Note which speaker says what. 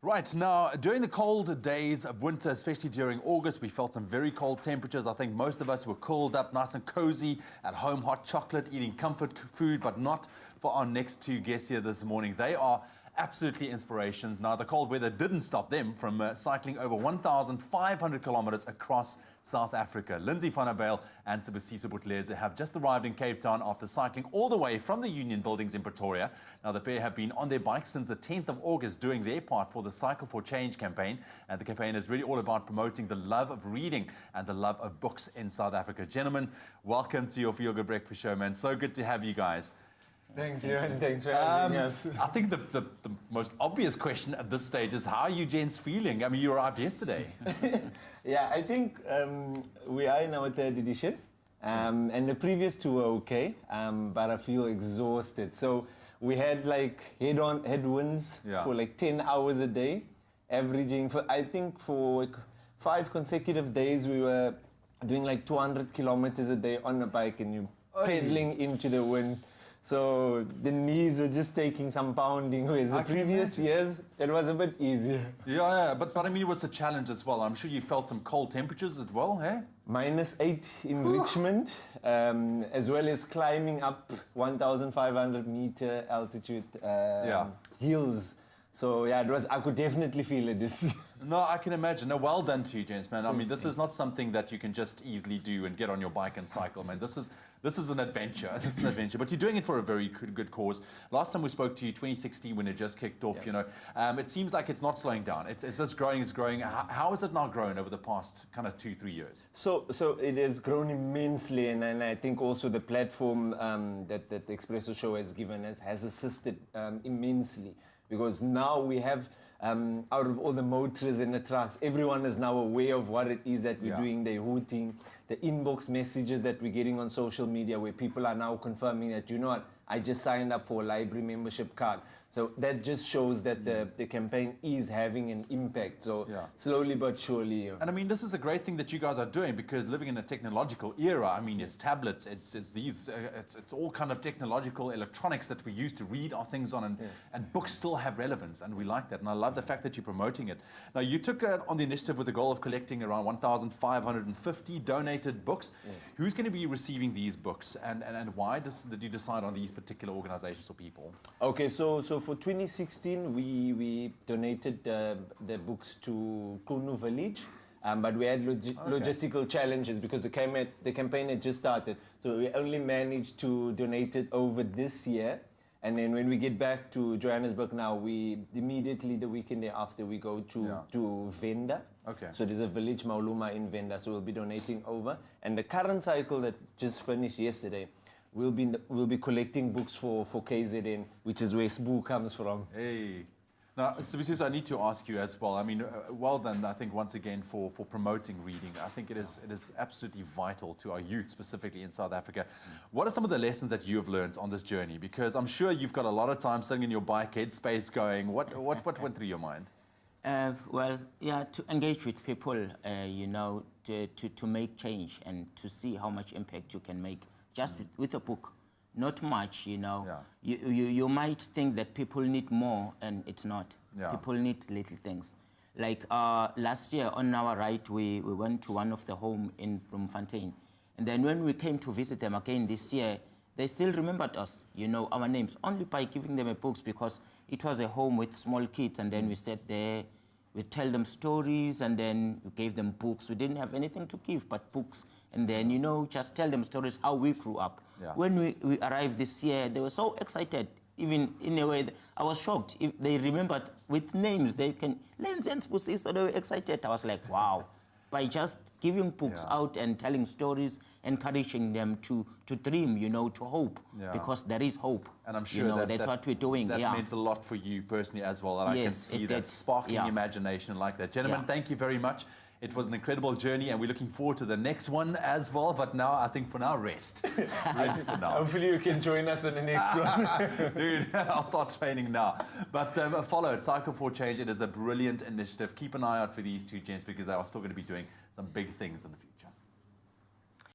Speaker 1: Right, now, during the cold days of winter, especially during August, we felt some very cold temperatures. I think most of us were curled up nice and cozy at home, hot chocolate, eating comfort food, but not for our next two guests here this morning. They are absolutely inspirations. Now, the cold weather didn't stop them from cycling over 1,500 kilometers across South Africa. Lindsay van Byl and Sibusiso Buthelezi have just arrived in Cape Town after cycling all the way from the Union buildings in Pretoria. Now, the pair have been on their bikes since the 10th of August doing their part for the Cycle for Change campaign. And the campaign is really all about promoting the love of reading and the love of books in South Africa. Gentlemen, welcome to your Feel Good Breakfast Show, man. So good to have you guys.
Speaker 2: Thanks, Johan. Thanks for having us.
Speaker 1: I think the most obvious question at this stage is, how are you gents feeling? I mean, you arrived yesterday.
Speaker 2: Yeah, I think we are in our third edition. And the previous two were okay, but I feel exhausted. So we had like headwinds for like 10 hours a day, averaging for, I think for like 5 consecutive days, we were doing like 200 kilometers a day on a bike and you pedaling into the wind. So the knees were just taking some pounding, whereas the previous years, it was a bit easier.
Speaker 1: Yeah, but I mean, it was a challenge as well. I'm sure you felt some cold temperatures as well, hey?
Speaker 2: -8 in Richmond, as well as climbing up 1,500 meter altitude hills. So yeah, I could definitely feel it this year.
Speaker 1: No, I can imagine. No, well done to you, gents, man. I mean, this is not something that you can just easily do and get on your bike and cycle, man. This is an adventure. This is an adventure. But you're doing it for a very good cause. Last time we spoke to you, 2016, when it just kicked off, you know, it seems like it's not slowing down. It's just growing, it's growing. How has it now grown over the past kind of 2-3 years?
Speaker 2: So it has grown immensely, and I think also the platform that the Expresso show has given us has assisted immensely. Because now we have, out of all the motors and the trucks, everyone is now aware of what it is that we're doing, the hooting, the inbox messages that we're getting on social media where people are now confirming that, you know what, I just signed up for a library membership card. So that just shows that the campaign is having an impact. So slowly but surely.
Speaker 1: And I mean, this is a great thing that you guys are doing, because living in a technological era, I mean, it's tablets, it's all kind of technological electronics that we use to read our things on, and books still have relevance, and we like that. And I love the fact that you're promoting it. Now, you took on the initiative with the goal of collecting around 1,550 donated books. Who's going to be receiving these books, and why did you decide on these particular organizations or people?
Speaker 2: Okay, so for 2016, we donated the books to Kunu Village, but we had logistical challenges because the campaign had just started. So we only managed to donate it over this year. And then when we get back to Johannesburg now, we immediately, the weekend after, we go to Venda.
Speaker 1: Okay.
Speaker 2: So there's a village, Mauluma, in Venda, so we'll be donating over. And the current cycle that just finished yesterday, we'll be collecting books for KZN, which is where Sbu comes from.
Speaker 1: Hey. Now, Sibusiso, I need to ask you as well. I mean, well done, I think, once again, for promoting reading. I think it is absolutely vital to our youth, specifically in South Africa. What are some of the lessons that you have learned on this journey? Because I'm sure you've got a lot of time sitting in your bike headspace going, what went through your mind?
Speaker 3: Well, yeah, to engage with people, you know, to make change and to see how much impact you can make just with a book. Not much, you know. You might think that people need more, and it's not. People need little things. Like last year on our ride, we went to one of the home in Bloemfontein. And then when we came to visit them again this year, they still remembered us, you know, our names, only by giving them books, because it was a home with small kids, and then we sat there, we tell them stories, and then we gave them books. We didn't have anything to give but books. And then, you know, just tell them stories how we grew up. When we arrived this year, they were so excited. Even in a way, I was shocked. If they remembered with names, they can, Lindsay and Sibusiso, they were excited. I was like, wow. By just giving books out and telling stories, encouraging them to dream, you know, to hope, because there is hope.
Speaker 1: And I'm sure
Speaker 3: you know, that's what we're doing.
Speaker 1: That meant a lot for you personally as well. And I can see that sparking imagination like that. Gentlemen, thank you very much. It was an incredible journey, and we're looking forward to the next one as well. But now, I think for now, rest. Rest for now.
Speaker 2: Hopefully you can join us on the next one.
Speaker 1: Dude, I'll start training now. But follow it, Cycle for Change. It is a brilliant initiative. Keep an eye out for these two gents, because they are still going to be doing some big things in the future.